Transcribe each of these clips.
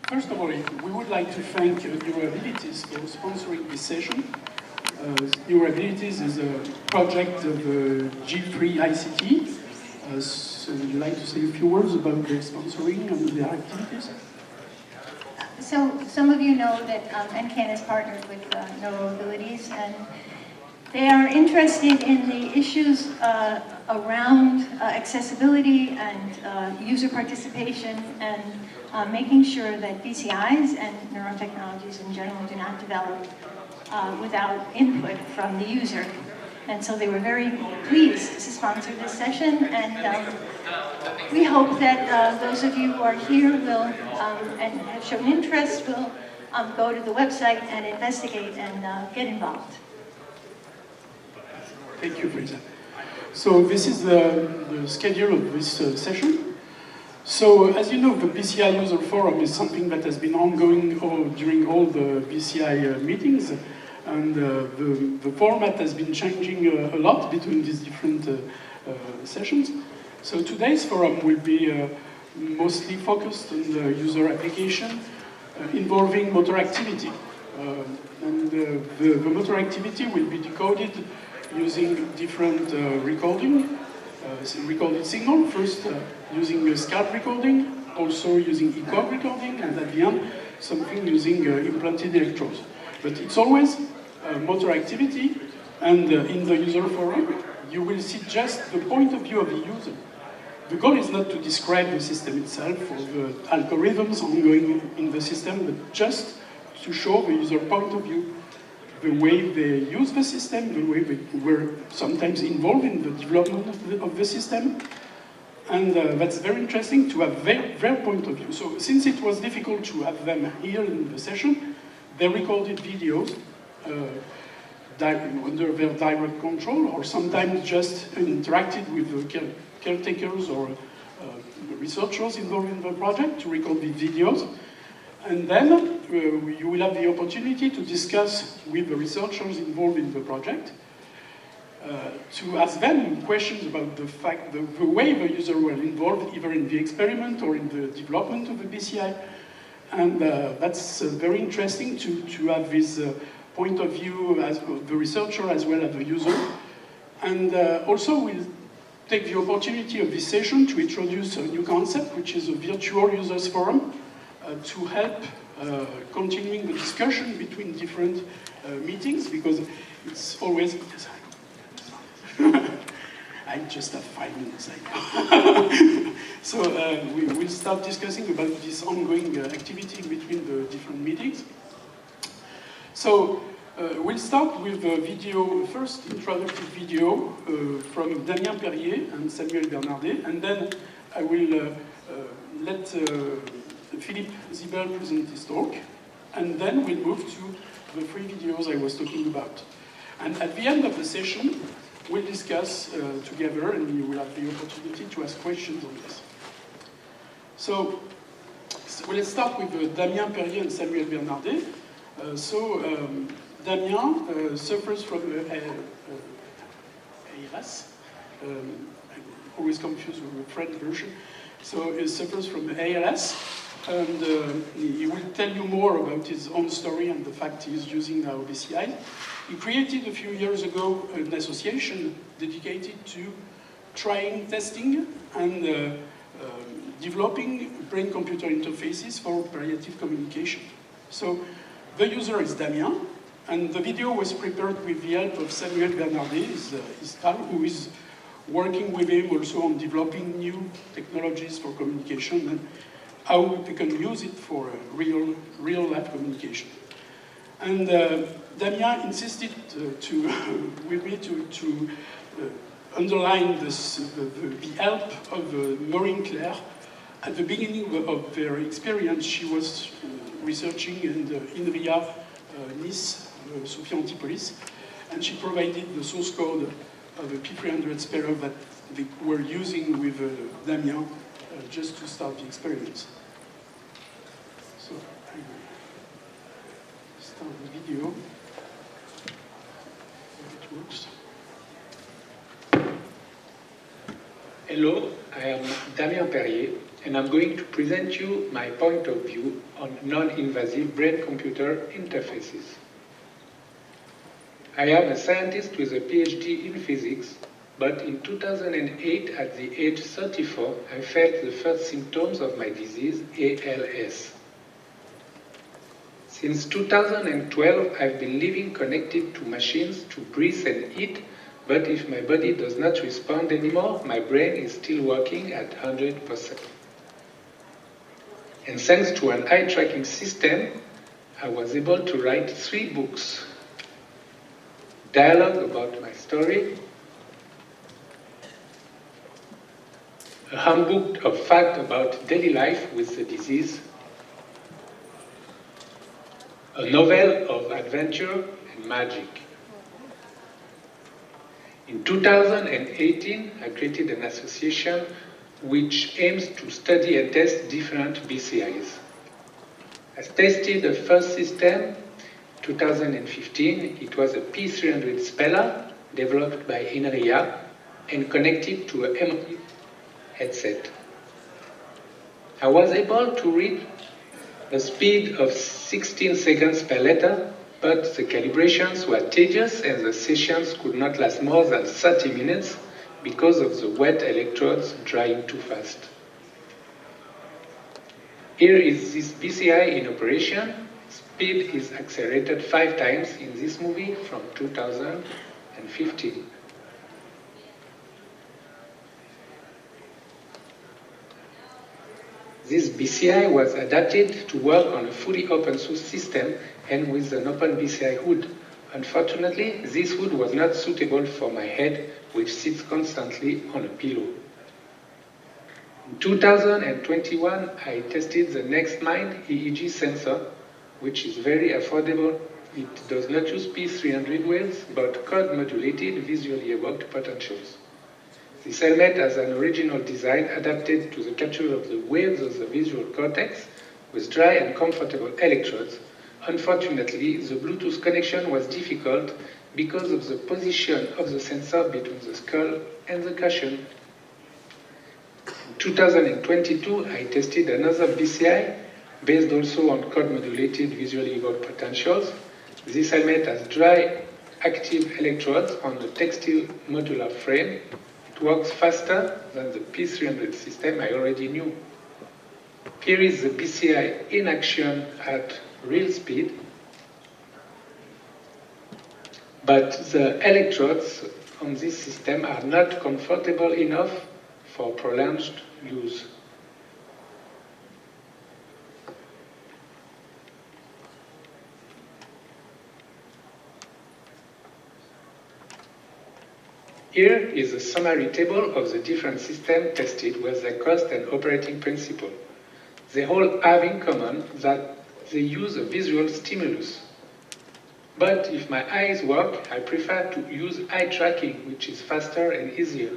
First of all, we would like to thank Universités for sponsoring this session. Universités is a project of G3 ICT. So would you like to say a few words about their sponsoring and their activities? So some of you know that NCAN is partnered with Neuroabilities, and they are interested in the issues around accessibility and user participation and making sure that BCIs and neurotechnologies in general do not develop without input from the user. And so they were very pleased to sponsor this session, and we hope that those of you who are here will, and have shown interest, will go to the website and investigate and get involved. Thank you, Frida. So this is the schedule of this session. So as you know, the BCI User Forum is something that has been ongoing during all the BCI meetings. And the format has been changing a lot between these different sessions. So today's forum will be mostly focused on the user application involving motor activity. And the motor activity will be decoded using different recorded signal. First using scalp recording, also using ECOG recording, and at the end something using implanted electrodes. But it's always motor activity, and in the user forum, you will see just the point of view of the user. The goal is not to describe the system itself or the algorithms ongoing in the system, but just to show the user point of view, the way they use the system, the way they were sometimes involved in the development of the system. And that's very interesting to have their point of view. So since it was difficult to have them here in the session, they recorded videos under their direct control, or sometimes just interacted with the caretakers or researchers involved in the project to record the videos. And then you will have the opportunity to discuss with the researchers involved in the project, to ask them questions about the way the user were involved, either in the experiment or in the development of the BCI. And that's very interesting to have this point of view as the researcher as well as the user. And also we'll take the opportunity of this session to introduce a new concept, which is a virtual users forum, to help continuing the discussion between different meetings, because it's always... I just have 5 minutes, I know. So we will start discussing about this ongoing activity between the different meetings. So we'll start with a video, first introductory video from Damien Perrier and Samuel Bernardet, and then I will let Phillip Ziebell present his talk, and then we'll move to the 3 videos I was talking about. And at the end of the session, we'll discuss together, and you will have the opportunity to ask questions on this. So let's start with Damien Perrier and Samuel Bernardet. Damien suffers from ALS. I'm always confused with the French version. So he suffers from ALS, and he will tell you more about his own story and the fact he is using now BCI. He created a few years ago an association dedicated to trying, testing, and developing brain-computer interfaces for palliative communication. So the user is Damien, and the video was prepared with the help of Samuel Bernardet, his pal, who is working with him also on developing new technologies for communication and how we can use it for real-life communication. And Damien insisted with me to underline the help of Maureen Claire. At the beginning of their experience, she was researching in the INRIA Nice, Sophia Antipolis, and she provided the source code of a P300 speller that they were using with Damien just to start the experiments. So I will start the video. It works. Hello, I am Damien Perrier, and I'm going to present you my point of view on non-invasive brain-computer interfaces. I am a scientist with a PhD in physics, but in 2008, at the age 34, I felt the first symptoms of my disease, ALS. Since 2012, I've been living connected to machines to breathe and eat, but if my body does not respond anymore, my brain is still working at 100%. And thanks to an eye tracking system, I was able to write 3 books. Dialogue about my story, a handbook of facts about daily life with the disease, a novel of adventure and magic. In 2018, I created an association which aims to study and test different BCIs. I tested the first system 2015. It was a P300 speller developed by Inria and connected to a MRI headset. I was able to read a speed of 16 seconds per letter, but the calibrations were tedious and the sessions could not last more than 30 minutes because of the wet electrodes drying too fast. Here is this BCI in operation. Speed is accelerated 5 times in this movie from 2015. This BCI was adapted to work on a fully open source system and with an open BCI hood. Unfortunately, this hood was not suitable for my head, which sits constantly on a pillow. In 2021, I tested the NextMind EEG sensor, which is very affordable. It does not use P300 waves, but code-modulated, visually evoked potentials. This helmet has an original design adapted to the capture of the waves of the visual cortex with dry and comfortable electrodes. Unfortunately, the Bluetooth connection was difficult because of the position of the sensor between the skull and the cushion. In 2022, I tested another BCI based also on code-modulated visually evoked potentials. This helmet has dry active electrodes on a textile modular frame. It works faster than the P300 system I already knew. Here is the BCI in action at real speed, but the electrodes on this system are not comfortable enough for prolonged use. Here is a summary table of the different systems tested with their cost and operating principle. They all have in common that they use a visual stimulus. But if my eyes work, I prefer to use eye tracking, which is faster and easier.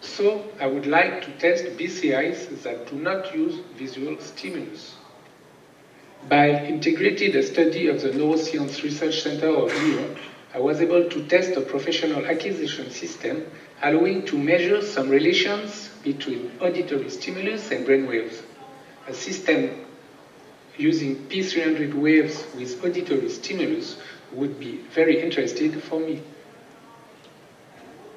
So I would like to test BCIs that do not use visual stimulus. By integrating a study of the Neuroscience Research Center of Lille, I was able to test a professional acquisition system allowing to measure some relations between auditory stimulus and brain waves. A system using P300 waves with auditory stimulus would be very interesting for me.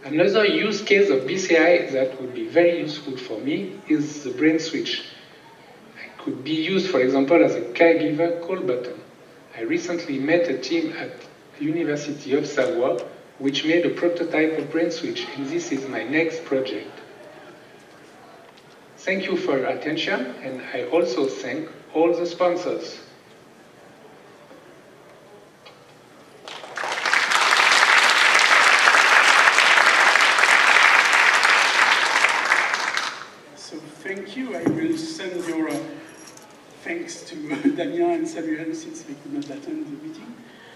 Another use case of BCI that would be very useful for me is the brain switch. It could be used, for example, as a caregiver call button. I recently met a team at Université of Savoie which made a prototype of brain switch, and this is my next project. Thank you for your attention, and I also thank all the sponsors. So thank you. I will send your thanks to Damien and Samuel since they could not attend the meeting.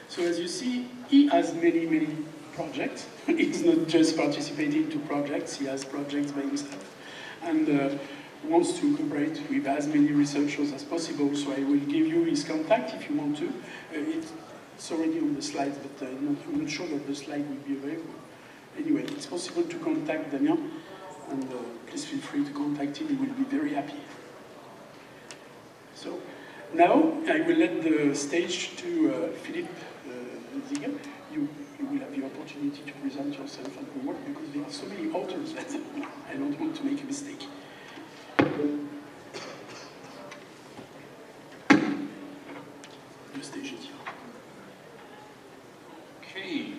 So as you see, he has many projects. He's not just participating to projects, he has projects by himself. And wants to cooperate with as many researchers as possible. So I will give you his contact if you want to. It's already on the slides, but I'm not sure that the slide will be available. Anyway, it's possible to contact Damien. and please feel free to contact him, he will be very happy. So, now I will let the stage to Phillip Ziebell. You will have the opportunity to present yourself and your work because there are so many authors that I don't want to make a mistake. The stage is yours. Okay.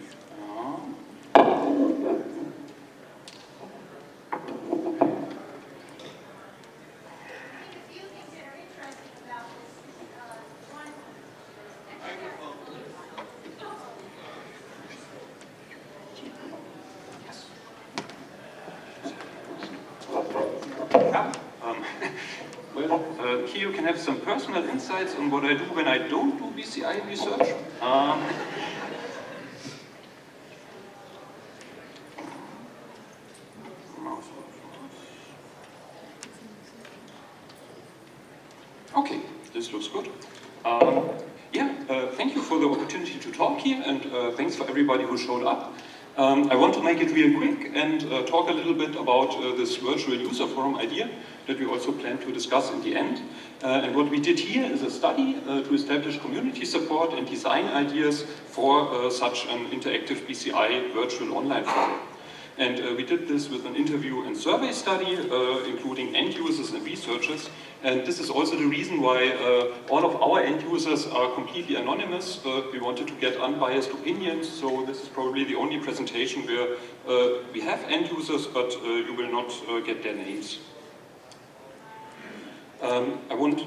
Here you can have some personal insights on what I do when I don't do BCI research. Okay, this looks good. Thank you for the opportunity to talk here, and thanks for everybody who showed up. I want to make it real quick and talk a little bit about this virtual user forum idea that we also plan to discuss in the end. And what we did here is a study to establish community support and design ideas for such an interactive BCI virtual online forum. And we did this with an interview and survey study, including end users and researchers. And this is also the reason why all of our end users are completely anonymous. We wanted to get unbiased opinions, so this is probably the only presentation where we have end users, but you will not get their names.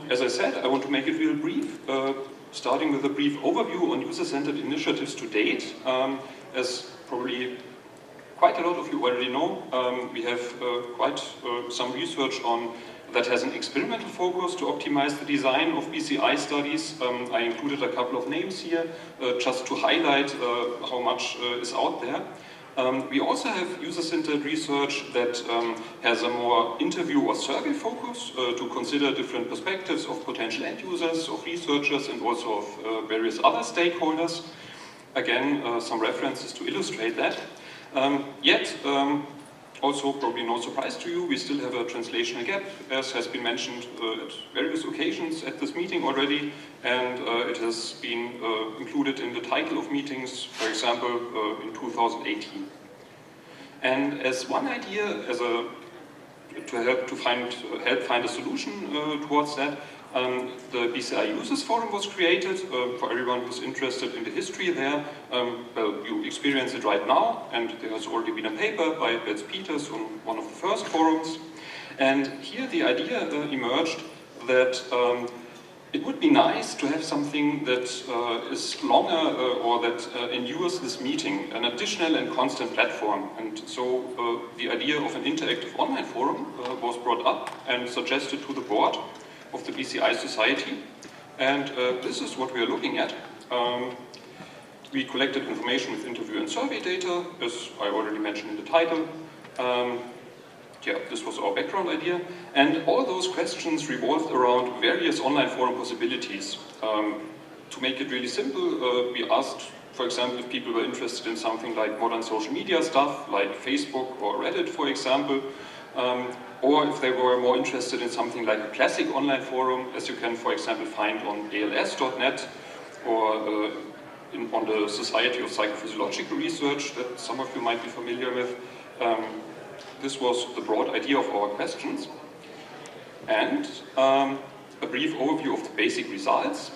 As I said, I want to make it real brief, starting with a brief overview on user-centered initiatives to date. As probably quite a lot of you already know, we have quite some research on that has an experimental focus to optimize the design of BCI studies. I included a couple of names here just to highlight how much is out there. We also have user-centered research that has a more interview or survey focus to consider different perspectives of potential end users, of researchers, and also of various other stakeholders. Again, some references to illustrate that. Yet, also probably no surprise to you, we still have a translational gap, as has been mentioned at various occasions at this meeting already, and it has been included in the title of meetings, for example, in 2018. And as one idea, to help find a solution towards that, the BCI Users Forum was created for everyone who's interested in the history there. Well, you experience it right now, and there has already been a paper by Bets Peters on one of the first forums. And here the idea emerged that it would be nice to have something that is longer or that endures this meeting, an additional and constant platform. And so the idea of an interactive online forum was brought up and suggested to the board of the BCI Society, and this is what we are looking at. We collected information with interview and survey data, as I already mentioned in the title. This was our background idea, and all those questions revolved around various online forum possibilities. To make it really simple, we asked, for example, if people were interested in something like modern social media stuff, like Facebook or Reddit, for example, or if they were more interested in something like a classic online forum, as you can, for example, find on als.net or on the Society of Psychophysiological Research that some of you might be familiar with. This was the broad idea of our questions. And a brief overview of the basic results.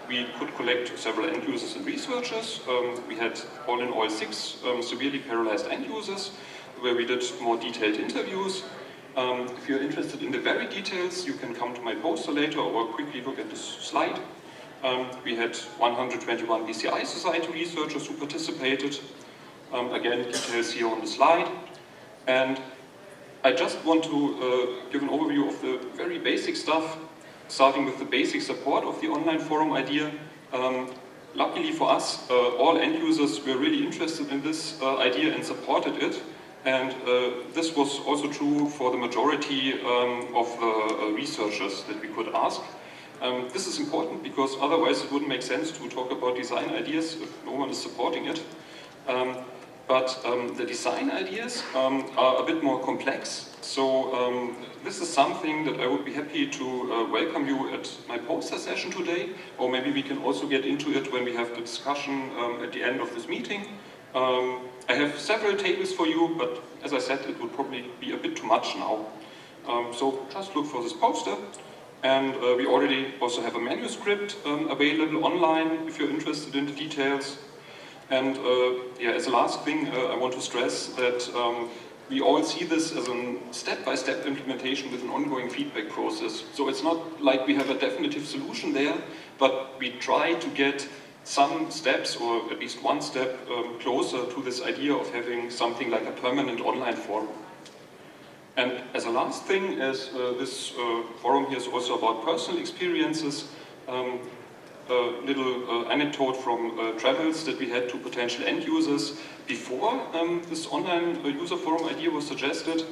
We could collect several end users and researchers. We had all in all 6 severely paralyzed end users, where we did more detailed interviews. If you're interested in the very details, you can come to my poster later or quickly look at this slide. We had 121 BCI Society researchers who participated. Again, details here on the slide. And I just want to give an overview of the very basic stuff, starting with the basic support of the online forum idea. Luckily for us, all end users were really interested in this idea and supported it. And this was also true for the majority of the researchers that we could ask. This is important because otherwise it wouldn't make sense to talk about design ideas if no one is supporting it. But the design ideas are a bit more complex. So this is something that I would be happy to welcome you at my poster session today, or maybe we can also get into it when we have the discussion at the end of this meeting. I have several tables for you, but as I said, it would probably be a bit too much now. So just look for this poster. And we already also have a manuscript available online if you're interested in the details. And yeah, as a last thing, I want to stress that we all see this as a step-by-step implementation with an ongoing feedback process. So it's not like we have a definitive solution there, but we try to get some steps, or at least one step, closer to this idea of having something like a permanent online forum. And as a last thing, as this forum here is also about personal experiences, a little anecdote from travels that we had to potential end users before this online user forum idea was suggested.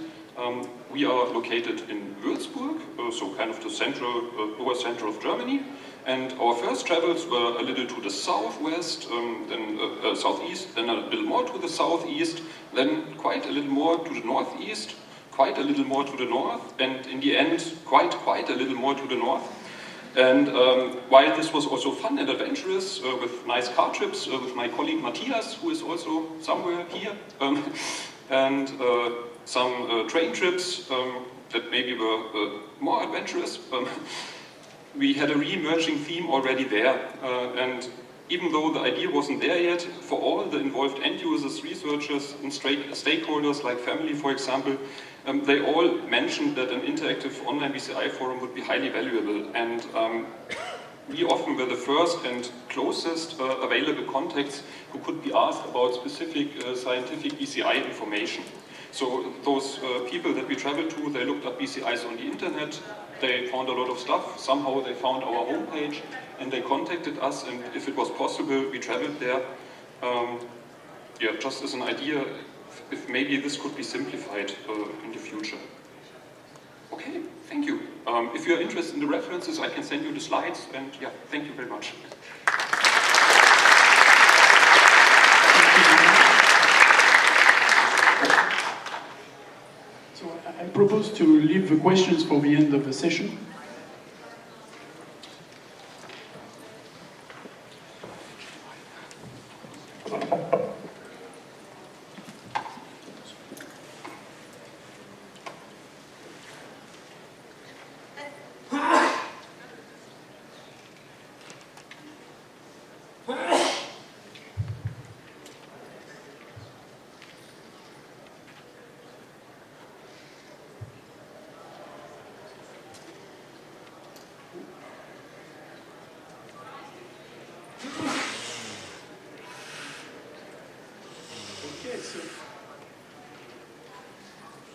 We are located in Würzburg, so kind of the central, lower center of Germany. And our first travels were a little to the southwest, then southeast, then a little more to the southeast, then quite a little more to the northeast, quite a little more to the north, and in the end, quite a little more to the north. And while this was also fun and adventurous, with nice car trips with my colleague Matthias, who is also somewhere here, and some train trips that maybe were more adventurous, we had a re-emerging theme already there. And even though the idea wasn't there yet, for all the involved end users, researchers, and stakeholders like family, for example, they all mentioned that an interactive online BCI forum would be highly valuable, and we often were the first and closest available contacts who could be asked about specific scientific BCI information. So those people that we traveled to, they looked up BCIs on the internet, they found a lot of stuff, somehow they found our homepage, and they contacted us, and if it was possible, we traveled there. Yeah, just as an idea, if maybe this could be simplified in the future. Okay, thank you. If you're interested in the references, I can send you the slides, and yeah, thank you very much. So I propose to leave the questions for the end of the session.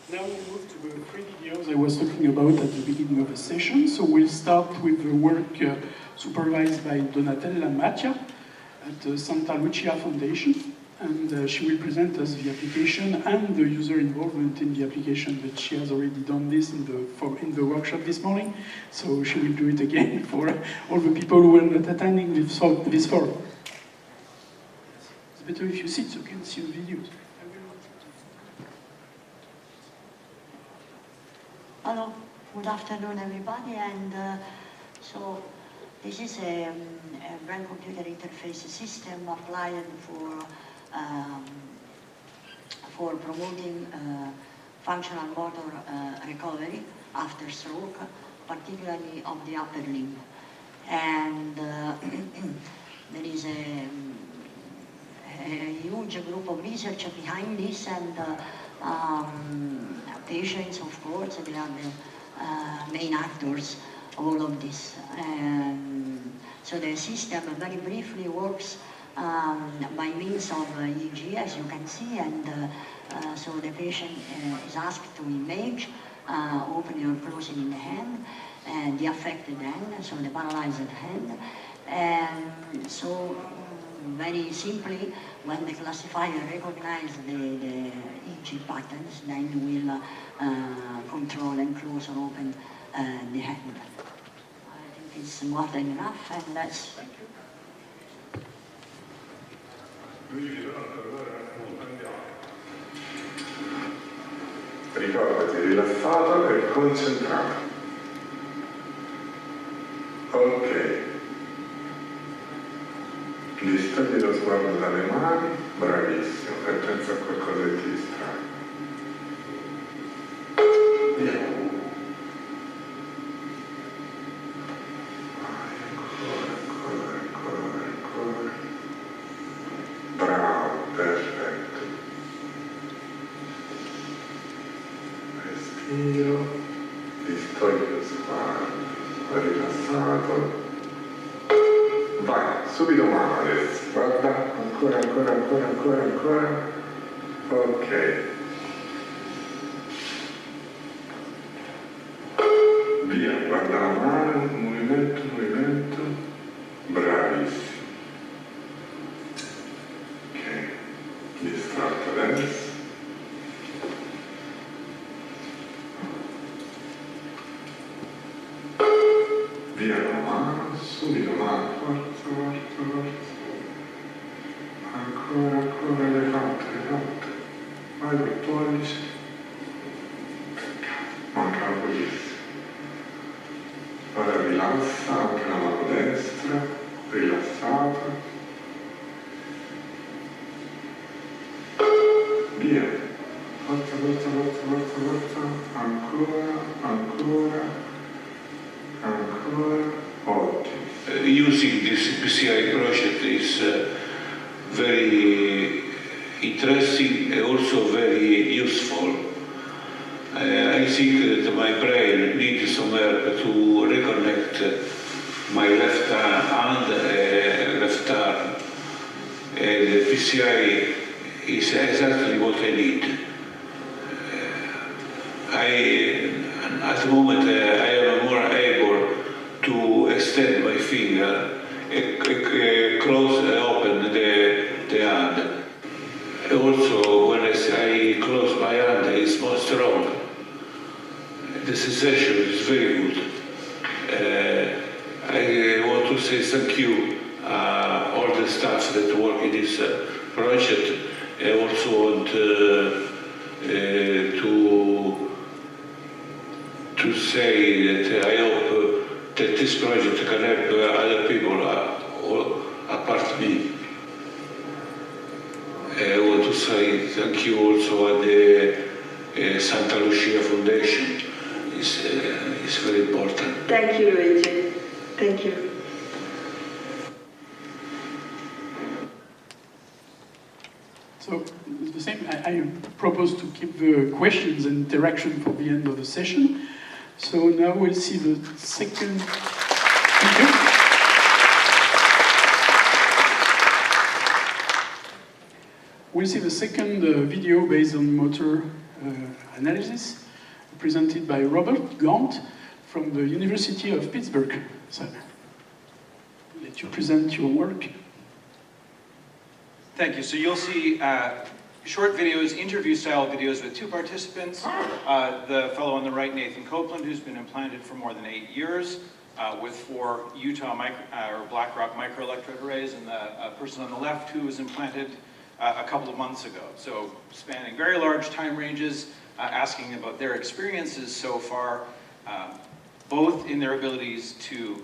Now we move to the 3 videos I was talking about at the beginning of the session. So we'll start with the work supervised by Donatella Mattia at the Santa Lucia Foundation. And she will present us the application and the user involvement in the application, but she has already done this in the workshop this morning. So she will do it again for all the people who were not attending this forum. It's better if you sit so you can see the videos. Hello, good afternoon everybody, and so this is a brain-computer interface system applied for promoting functional motor recovery after stroke, particularly of the upper limb. And there is a huge group of research behind this, and patients, of course, they are the main actors of all of this. So the system very briefly works by means of EEG, as you can see, and so the patient is asked to image, opening or closing in the hand, and the affected hand, so the paralyzed hand. And so very simply, when the classifier recognizes the EEG patterns, then we'll control and close or open the hand. I think it's more than enough, and that's... Thank you. Ricordati, rilassato e concentrato. Ok. Distogli lo sguardo dalle mani, bravissimo, e pensa a qualcosa che ti distrae. Via. Ancora. Bravo, perfetto. Respiro, distogli lo sguardo, rilassato. Vai, subito mano adesso, guarda, ancora. Ok. Via, guarda la mano, movimento, bravissimo. Ok, distratto adesso. Via la mano, subito mano, forza. Ancora le fatte. Vai col pollice. Manca pochissimo. Ora rilassa anche la mano destra, rilassata. Via. Forza. Ancora. Ottimo. Using this PCI project is very interesting and also very useful. I think that my brain needs some help to reconnect my left hand and left arm. And the PCI is exactly what I need. At the moment I am more able to extend my finger, close and open the hand. Also, when I close my hand, it's more strong. The sensation is very good. I want to say thank you all the staff that work in this project. I also want to say that I hope that this project can help other people apart me. I want to say thank you also at the Santa Lucia Foundation. It's very important. Thank you, Luigi. Thank you. So it's the same. I propose to keep the questions and interaction for the end of the session. So now we'll see the second video. We'll see the second video based on motor analysis, presented by Robert Gaunt from the University of Pittsburgh. So I'll let you present your work. Thank you. So you'll see short videos, interview-style videos with two participants. The fellow on the right, Nathan Copeland, who's been implanted for more than 8 years with 4 Utah BlackRock microelectrode arrays, and the person on the left who was implanted a couple of months ago. So spanning very large time ranges, asking about their experiences so far, both in their abilities to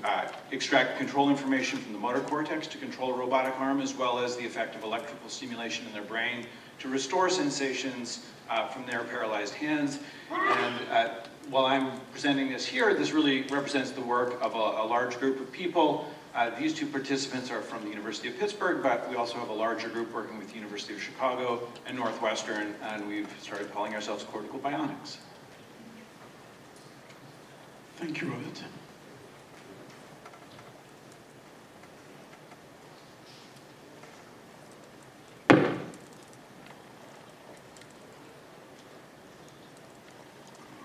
extract control information from the motor cortex to control a robotic arm, as well as the effect of electrical stimulation in their brain to restore sensations from their paralyzed hands. And while I'm presenting this here, this really represents the work of a large group of people. These two participants are from the University of Pittsburgh, but we also have a larger group working with the University of Chicago and Northwestern, and we've started calling ourselves Cortical Bionics. Thank you, Robert.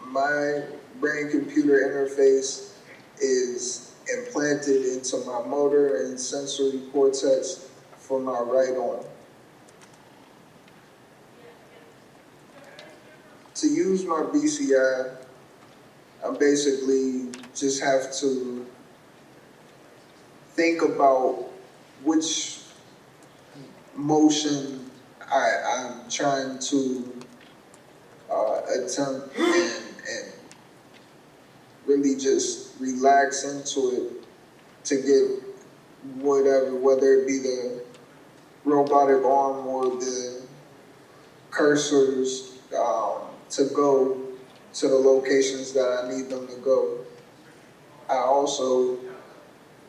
My brain-computer interface is implanted into my motor and sensory cortex for my right arm. To use my BCI, I basically just have to think about which motion I'm trying to attempt and really just relax into it to get whatever, whether it be the robotic arm or the cursors, to go to the locations that I need them to go. I also,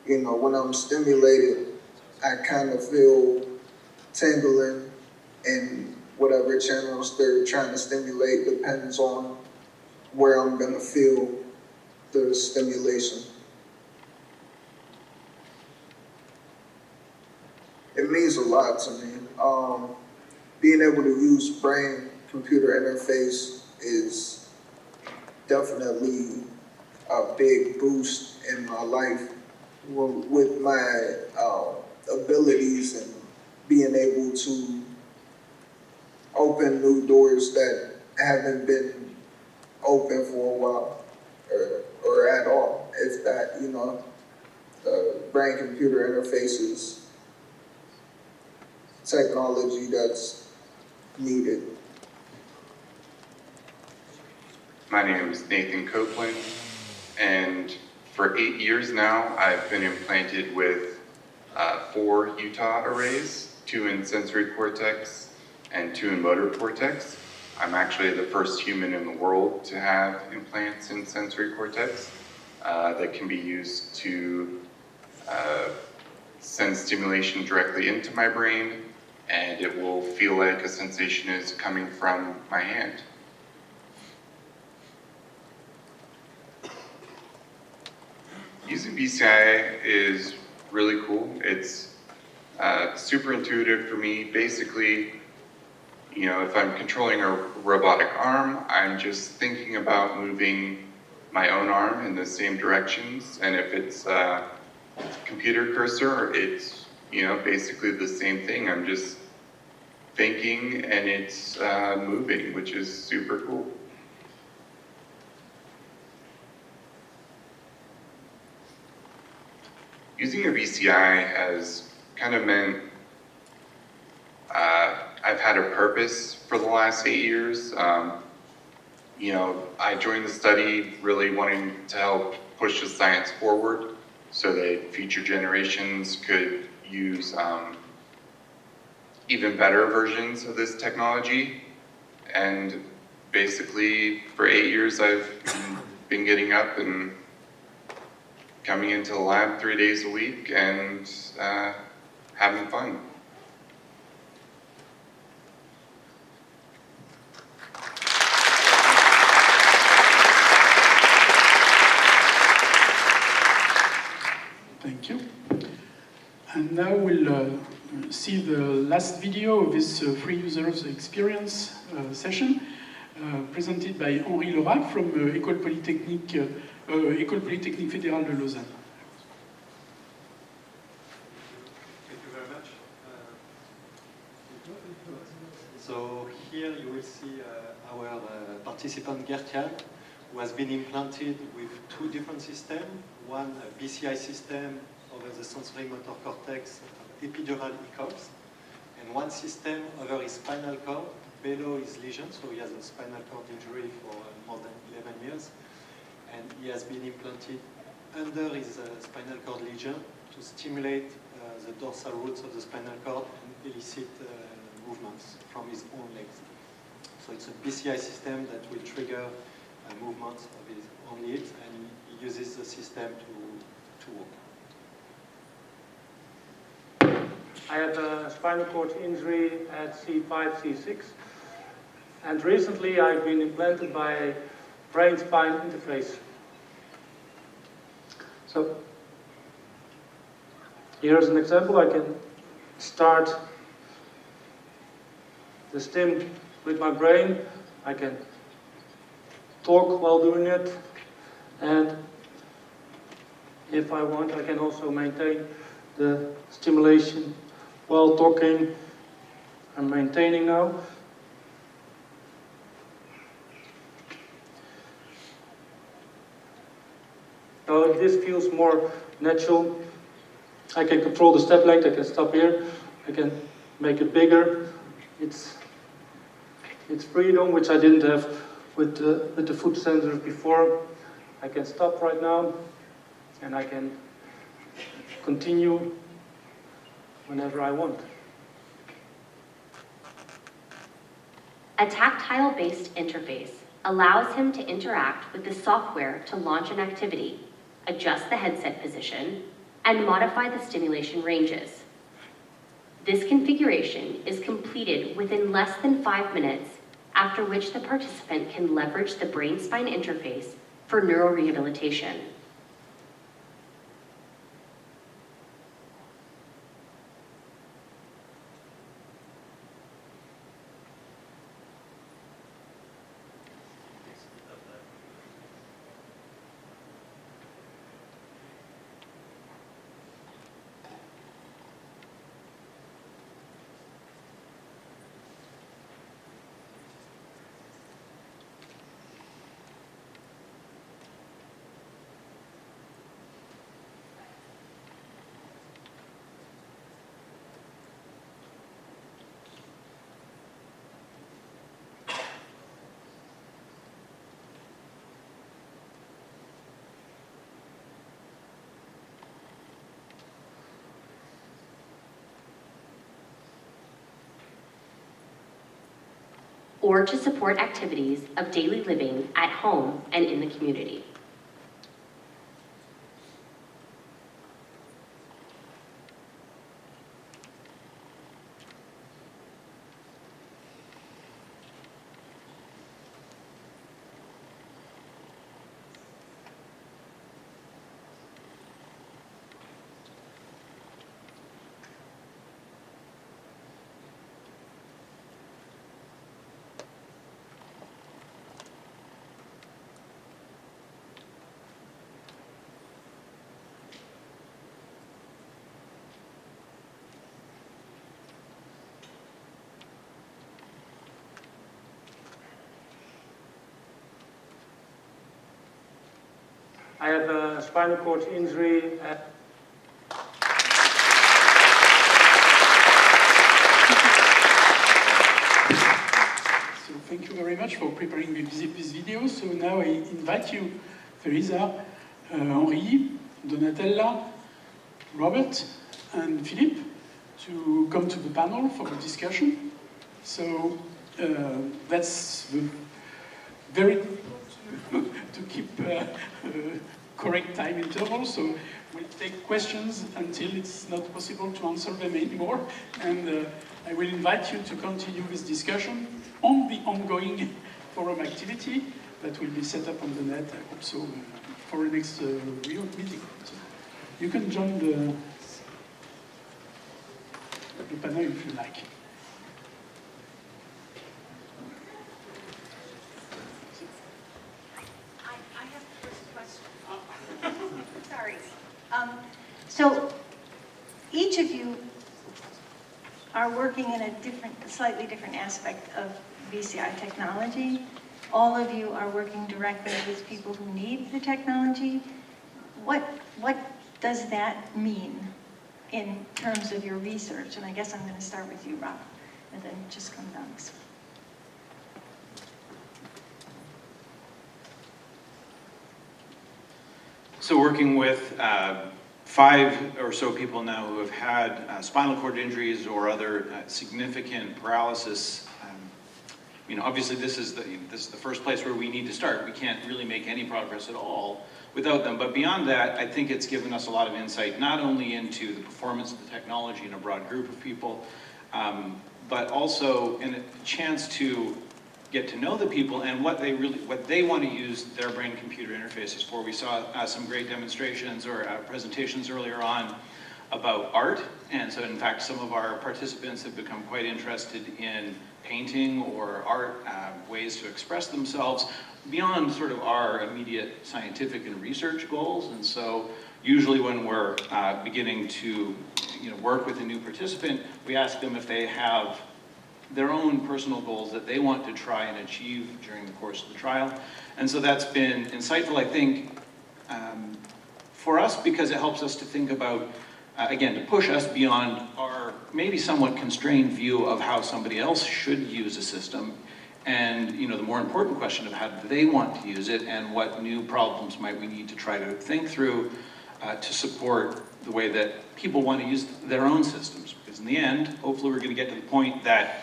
you know, when I'm stimulated, I kind of feel tingling in whatever channels they're trying to stimulate, depends on where I'm gonna feel the stimulation. It means a lot to me. Being able to use brain-computer interface is definitely a big boost in my life with my abilities and being able to open new doors that haven't been open for a while or at all. If that, you know, the brain-computer interface is technology that's needed. My name is Nathan Copeland, and for 8 years now, I've been implanted with 4 Utah arrays, 2 in sensory cortex and 2 in motor cortex. I'm actually the first human in the world to have implants in sensory cortex that can be used to send stimulation directly into my brain, and it will feel like a sensation is coming from my hand. Using BCI is really cool. It's super intuitive for me. Basically, you know, if I'm controlling a robotic arm, I'm just thinking about moving my own arm in the same directions. And if it's a computer cursor, it's, you know, basically the same thing. I'm just thinking and it's moving, which is super cool. Using a BCI has kind of meant I've had a purpose for the last 8 years. You know, I joined the study really wanting to help push the science forward so that future generations could use even better versions of this technology. And basically, for 8 years, I've been getting up and coming into the lab 3 days a week and having fun. Thank you. And now we'll see the last video of this free users experience session presented by Henri Laura from École Polytechnique Fédérale de Lausanne. Thank you very much. So here you will see our participant Gertjan, who has been implanted with 2 different systems. One a BCI system over the sensory motor cortex, epidural ECOGs, and one system over his spinal cord, below his lesion, so he has a spinal cord injury for more than 11 years, and he has been implanted under his spinal cord lesion to stimulate the dorsal roots of the spinal cord and elicit movements from his own legs. So it's a BCI system that will trigger movements of his own legs, and he uses the system to walk. I have a spinal cord injury at C5, C6, and recently I've been implanted by a brain-spine interface. So here's an example. I can start the stim with my brain. I can talk while doing it, and if I want, I can also maintain the stimulation while talking. I'm maintaining now. Now this feels more natural. I can control the step length, I can stop here, I can make it bigger. It's It's freedom, which I didn't have with the foot sensors before. I can stop right now, and I can continue whenever I want. A tactile-based interface allows him to interact with the software to launch an activity, adjust the headset position, and modify the stimulation ranges. This configuration is completed within less than 5 minutes, after which the participant can leverage the brain-spine interface for neurorehabilitation. Or to support activities of daily living at home and in the community. I have a spinal cord injury. So thank you very much for preparing this video. So now I invite you, Teresa, Henri, Donatella, Robert, and Phillip, to come to the panel for the discussion. So that's very difficult to keep correct time interval. So we'll take questions until it's not possible to answer them anymore. And I will invite you to continue this discussion on the ongoing forum activity that will be set up on the net, I hope so, for the next real meeting. So you can join the panel if you like. I have the first question. Sorry. So each of you are working in a slightly different aspect of BCI technology. All of you are working directly with people who need the technology. What does that mean in terms of your research? And I guess I'm going to start with you, Rob, and then just come down this way. So working with 5 or so people now who have had spinal cord injuries or other significant paralysis. Obviously this is the first place where we need to start. We can't really make any progress at all without them. But beyond that, I think it's given us a lot of insight, not only into the performance of the technology in a broad group of people, but also in a chance to get to know the people and what they want to use their brain-computer interfaces for. We saw some great demonstrations or presentations earlier on about art, and so in fact some of our participants have become quite interested in painting or art, ways to express themselves beyond sort of our immediate scientific and research goals. And so usually when we're beginning to work with a new participant, we ask them if they have their own personal goals that they want to try and achieve during the course of the trial. And so that's been insightful, I think, for us, because it helps us to think about, again, to push us beyond our maybe somewhat constrained view of how somebody else should use a system, and the more important question of how do they want to use it, and what new problems might we need to try to think through to support the way that people want to use their own systems. Because in the end, hopefully we're going to get to the point that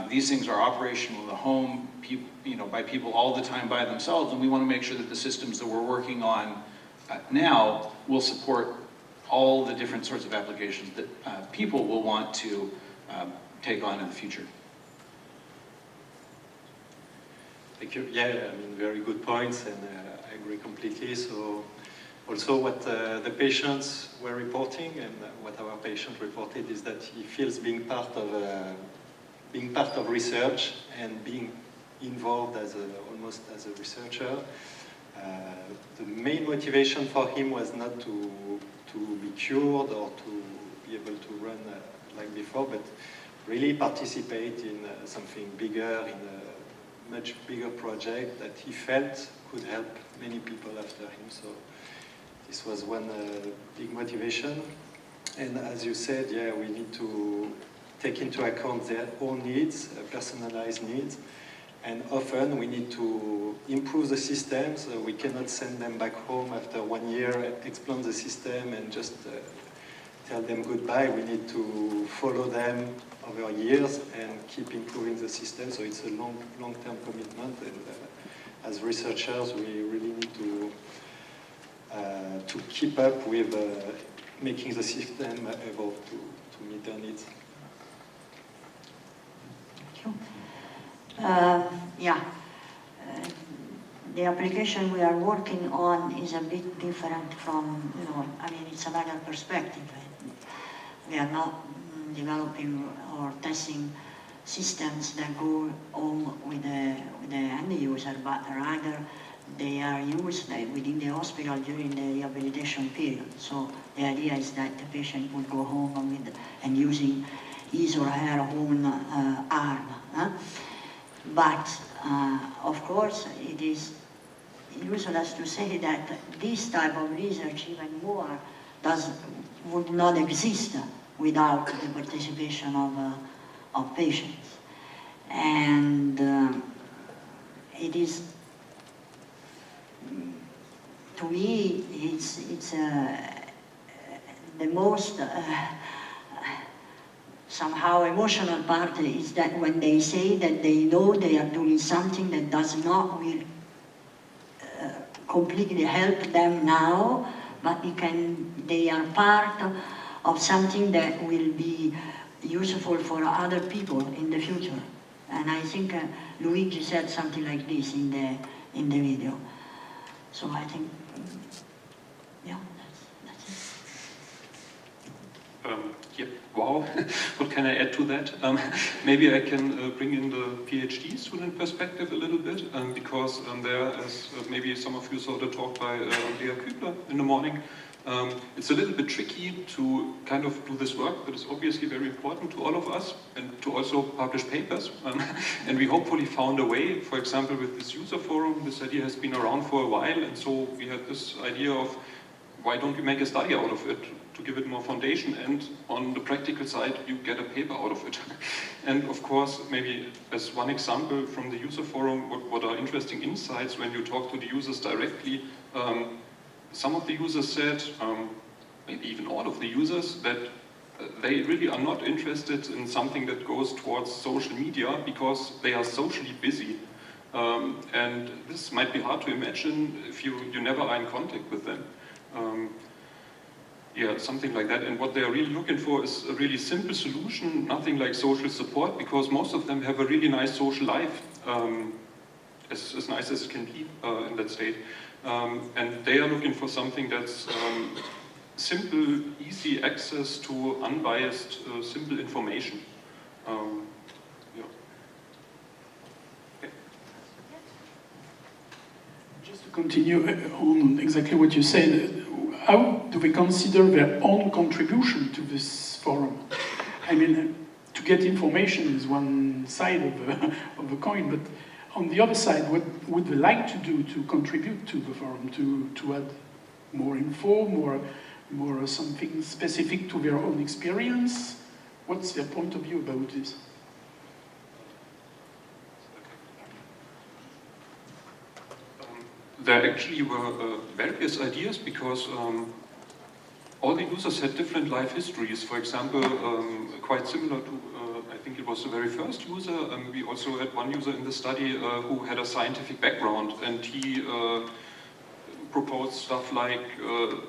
these things are operational in the home, by people all the time by themselves, and we want to make sure that the systems that we're working on now will support all the different sorts of applications that people will want to take on in the future. Thank you. Yeah, very good points, and I agree completely. So, also what the patients were reporting, and what our patient reported, is that he feels being part of research and being involved almost as a researcher. The main motivation for him was not to be cured or to be able to run like before, but really participate in something bigger, in a much bigger project that he felt could help many people after him. So this was one big motivation. And as you said, yeah, we need to take into account their own needs, personalized needs. And often we need to improve the systems. We cannot send them back home after 1 year, explain the system, and just tell them goodbye. We need to follow them over years and keep improving the system. So it's a long-term commitment. And as researchers, we really need to keep up with making the system evolve to meet their needs. Thank you. The application we are working on is a bit different from, it's another perspective. We are not developing or testing systems that go home with the end user, but rather they are used within the hospital during the rehabilitation period. So the idea is that the patient would go home and using his or her own arm. But, of course, it is useless to say that this type of research, even more, would not exist without the participation of patients. And it is, to me, it's the most somehow emotional part is that when they say that they know they are doing something that does not will completely help them now, but they are part of something that will be useful for other people in the future. And I think Luigi said something like this in the video. So I think, yeah, that's it. Yep. Wow, what can I add to that? Maybe I can bring in the PhD student perspective a little bit, because there, as maybe some of you saw the talk by Lea Kübler in the morning, it's a little bit tricky to kind of do this work, but it's obviously very important to all of us, and to also publish papers. And we hopefully found a way, for example, with this user forum. This idea has been around for a while, and so we had this idea of, why don't we make a study out of it to give it more foundation, and on the practical side you get a paper out of it. And of course, maybe as one example from the user forum, what are interesting insights when you talk to the users directly. Some of the users said, maybe even all of the users, that they really are not interested in something that goes towards social media because they are socially busy. And this might be hard to imagine if you never are in contact with them. Yeah, something like that. And what they are really looking for is a really simple solution, nothing like social support, because most of them have a really nice social life, as nice as it can be in that state. And they are looking for something that's simple, easy access to unbiased, simple information. Yeah. Okay. Just to continue on exactly what you said, how do we consider their own contribution to this forum? I mean, to get information is one side of the coin, but on the other side, what would they like to do to contribute to the forum, to add more info, more something specific to their own experience? What's their point of view about this? there actually were various ideas because all the users had different life histories. For example, quite similar to, I think it was the very first user, we also had one user in the study who had a scientific background, and he proposed stuff like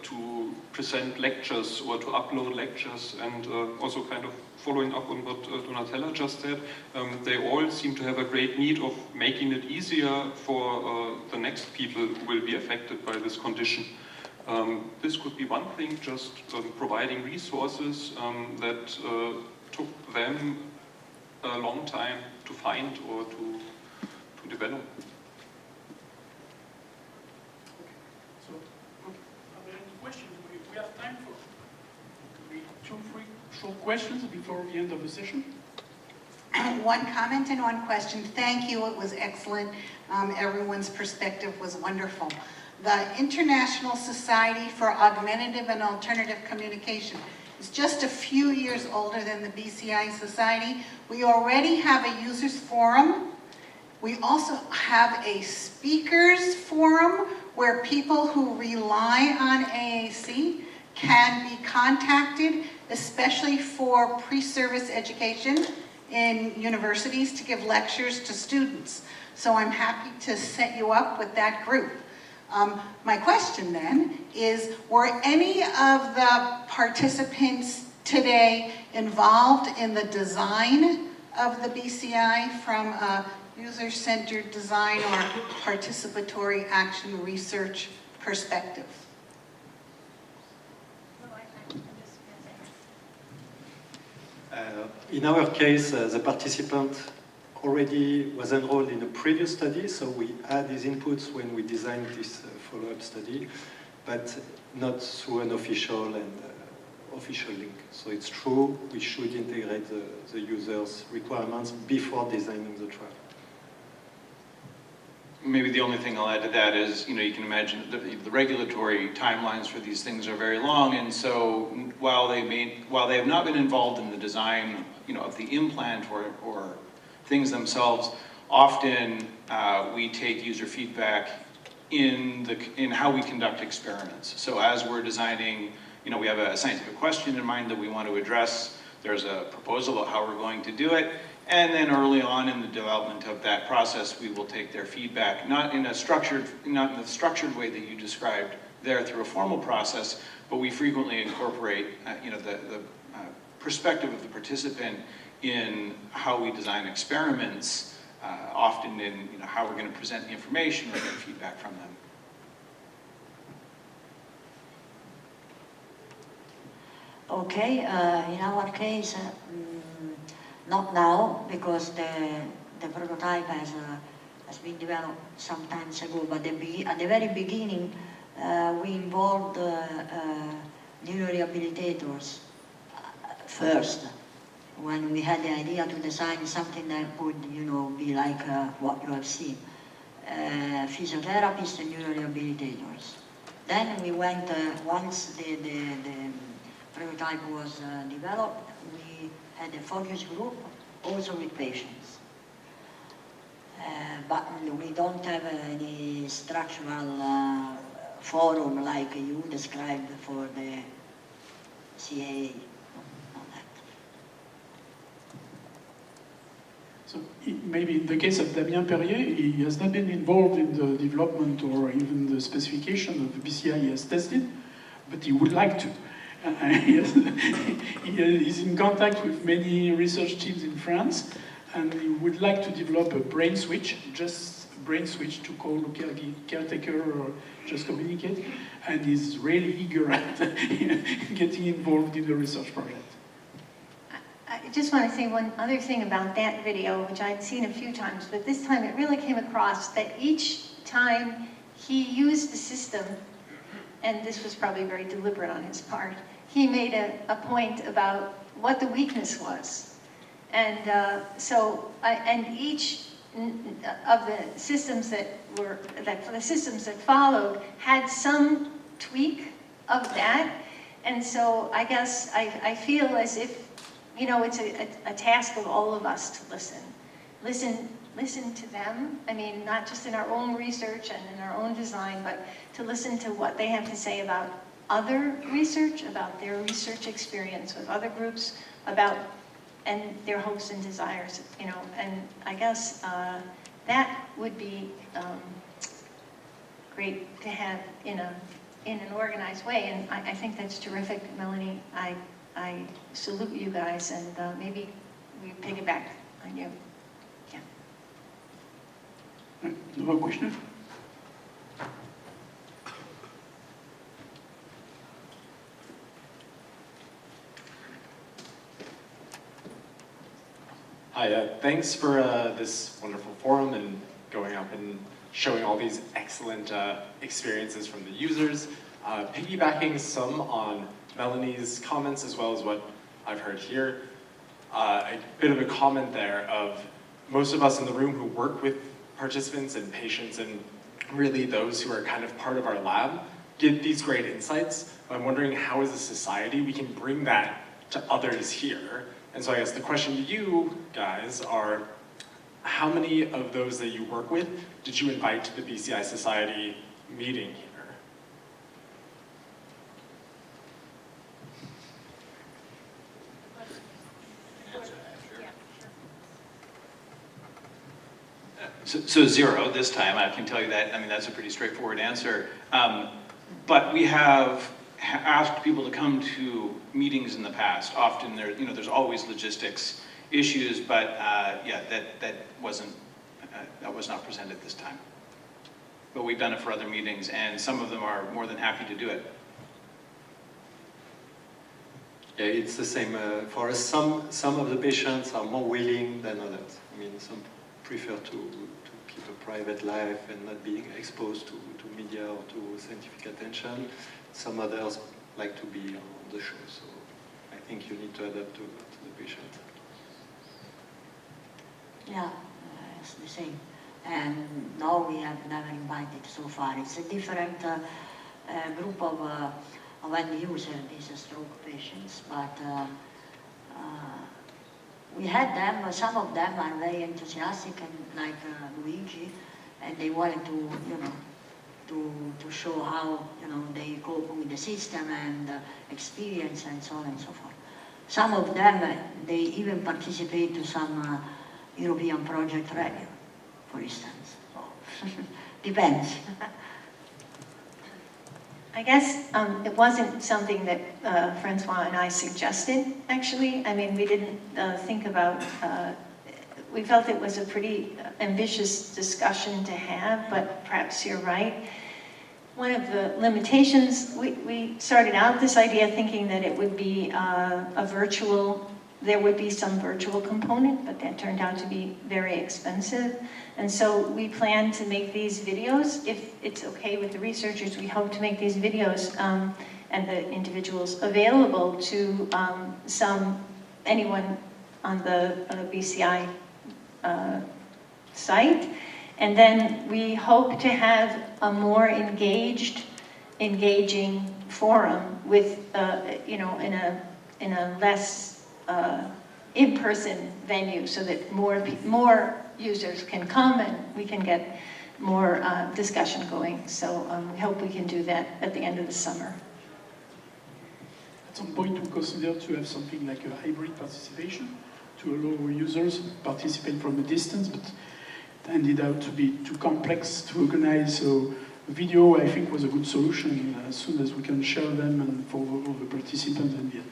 to present lectures or to upload lectures, and also kind of following up on what Donatella just said, they all seem to have a great need of making it easier for the next people who will be affected by this condition. This could be one thing, just providing resources that took them a long time to find or to develop. We have time for maybe 2-3 short questions before the end of the session. One comment and one question. Thank you, it was excellent. Everyone's perspective was wonderful. The International Society for Augmentative and Alternative Communication is just a few years older than the BCI Society. We already have a users forum. We also have a speakers forum where people who rely on AAC can be contacted, especially for pre-service education in universities to give lectures to students. So I'm happy to set you up with that group. My question then is, were any of the participants today involved in the design of the BCI from a user-centered design or participatory action research perspective? In our case, the participant already was enrolled in a previous study, so we had these inputs when we designed this follow-up study, but not through an official link. So it's true, we should integrate the user's requirements before designing the trial. Maybe the only thing I'll add to that is, you can imagine the regulatory timelines for these things are very long, and so while they have not been involved in the design, of the implant or things themselves, often we take user feedback in how we conduct experiments. So as we're designing, we have a scientific question in mind that we want to address. There's a proposal of how we're going to do it. And then early on in the development of that process, we will take their feedback, not in the structured way that you described there through a formal process, but we frequently incorporate, the perspective of the participant in how we design experiments, often in how we're going to present the information or get feedback from them. Okay, in our case, not now, because the prototype has been developed some time ago, but at the very beginning, we involved neurorehabilitators first, when we had the idea to design something that would, be like what you have seen. Physiotherapists and neurorehabilitators. Then we went, once the prototype was developed, we had a focus group, also with patients. But we don't have any structural forum like you described for the CAA. So maybe in the case of Damien Perrier, he has not been involved in the development or even the specification of the BCI he has tested, but he would like to. He is in contact with many research teams in France, and he would like to develop a brain switch, just a brain switch to call a caretaker or just communicate, and he's really eager at getting involved in the research project. I just want to say one other thing about that video, which I'd seen a few times, but this time it really came across that each time he used the system, and this was probably very deliberate on his part, he made a point about what the weakness was. And and each of the systems the systems that followed had some tweak of that. And so I guess I feel as if, it's a task of all of us to listen listen to them. I mean, not just in our own research and in our own design, but to listen to what they have to say about other research, about their research experience with other groups, about and their hopes and desires, you know. And I guess that would be great to have in an organized way. And I think that's terrific, Melanie. I salute you guys, and maybe we piggyback on you. Another question? Hi, thanks for this wonderful forum and going up and showing all these excellent experiences from the users. Piggybacking some on Melanie's comments as well as what I've heard here, a bit of a comment there of most of us in the room who work with participants and patients and really those who are kind of part of our lab get these great insights. I'm wondering how as a society we can bring that to others here. And so I guess the question to you guys are, how many of those that you work with did you invite to the BCI Society meeting here? So 0 this time, I can tell you that. I mean, that's a pretty straightforward answer. But we have asked people to come to meetings in the past. Often there's always logistics issues, but yeah, that was not presented this time. But we've done it for other meetings, and some of them are more than happy to do it. Yeah, it's the same for us. Some of the patients are more willing than others. I mean, some prefer to keep a private life and not being exposed to media or to scientific attention. Some others like to be on the show, so I think you need to adapt to the patient. Yeah, it's the same. And no, we have never invited so far. It's a different group of end users, these stroke patients, but we had them, some of them are very enthusiastic, and like Luigi, and they wanted to, to show how, they cope with the system and experience and so on and so forth. Some of them, they even participate to some European project review, for instance. So, depends. I guess it wasn't something that François and I suggested, actually. I mean, we didn't think about, we felt it was a pretty ambitious discussion to have, but perhaps you're right. One of the limitations, we started out this idea thinking that it would be a virtual, there would be some virtual component, but that turned out to be very expensive. And so we plan to make these videos. If it's okay with the researchers, we hope to make these videos and the individuals available to anyone on the BCI site. And then we hope to have a more engaging forum with, in a less in-person venue, so that more users can come and we can get more discussion going. So we hope we can do that at the end of the summer. At some point, we consider to have something like a hybrid participation to allow users to participate from a distance, but it ended out to be too complex to organize. So video, I think, was a good solution as soon as we can share them and for all the participants and yet.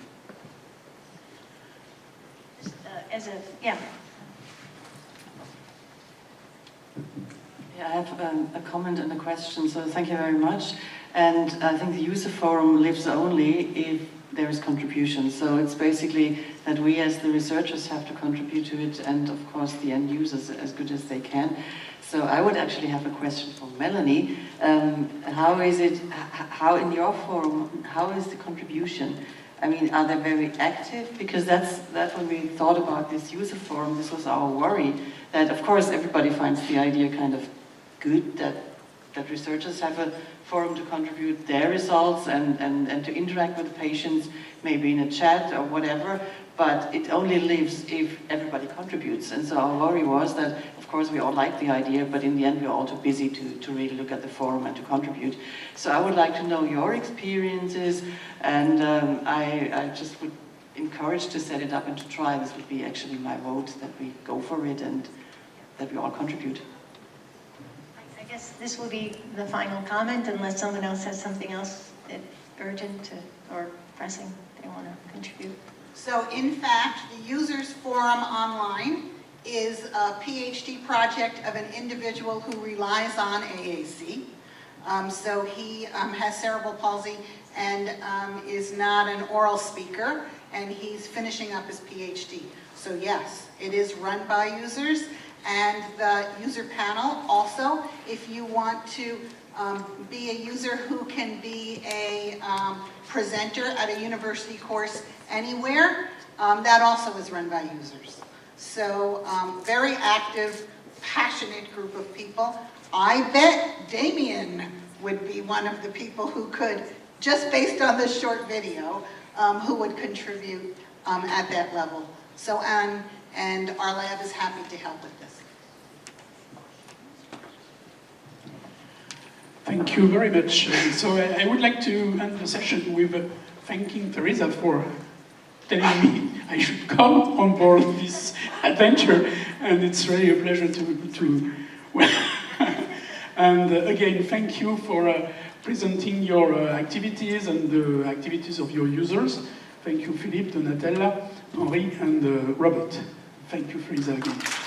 Yeah, I have a comment and a question, so thank you very much. And I think the user forum lives only if there is contribution. So it's basically that we as the researchers have to contribute to it, and of course the end users as good as they can. So I would actually have a question for Melanie. How in your forum, how is the contribution? I mean, are they very active? Because that's when we thought about this user forum, this was our worry, that of course everybody finds the idea kind of good, that researchers have a forum to contribute their results and to interact with the patients, maybe in a chat or whatever, but it only lives if everybody contributes. And so our worry was that, of course, we all like the idea, but in the end, we're all too busy to really look at the forum and to contribute. So I would like to know your experiences, and I just would encourage to set it up and to try. This would be actually my vote, that we go for it and that we all contribute. I guess this will be the final comment, unless someone else has something else that's urgent or pressing they want to contribute. So in fact, the Users Forum Online is a PhD project of an individual who relies on AAC. So he has cerebral palsy and is not an oral speaker, and he's finishing up his PhD. So yes, it is run by users, and the user panel also, if you want to be a user who can be a presenter at a university course anywhere, that also is run by users. So very active, passionate group of people. I bet Damien would be one of the people who could, just based on this short video, who would contribute at that level. So, and our lab is happy to help with this. Thank you very much. So I would like to end the session with thanking Teresa for telling me I should come on board this adventure, and it's really a pleasure to and again, thank you for presenting your activities and the activities of your users. Thank you, Phillip, Donatella, Henri, and Robert. Thank you, Teresa, again.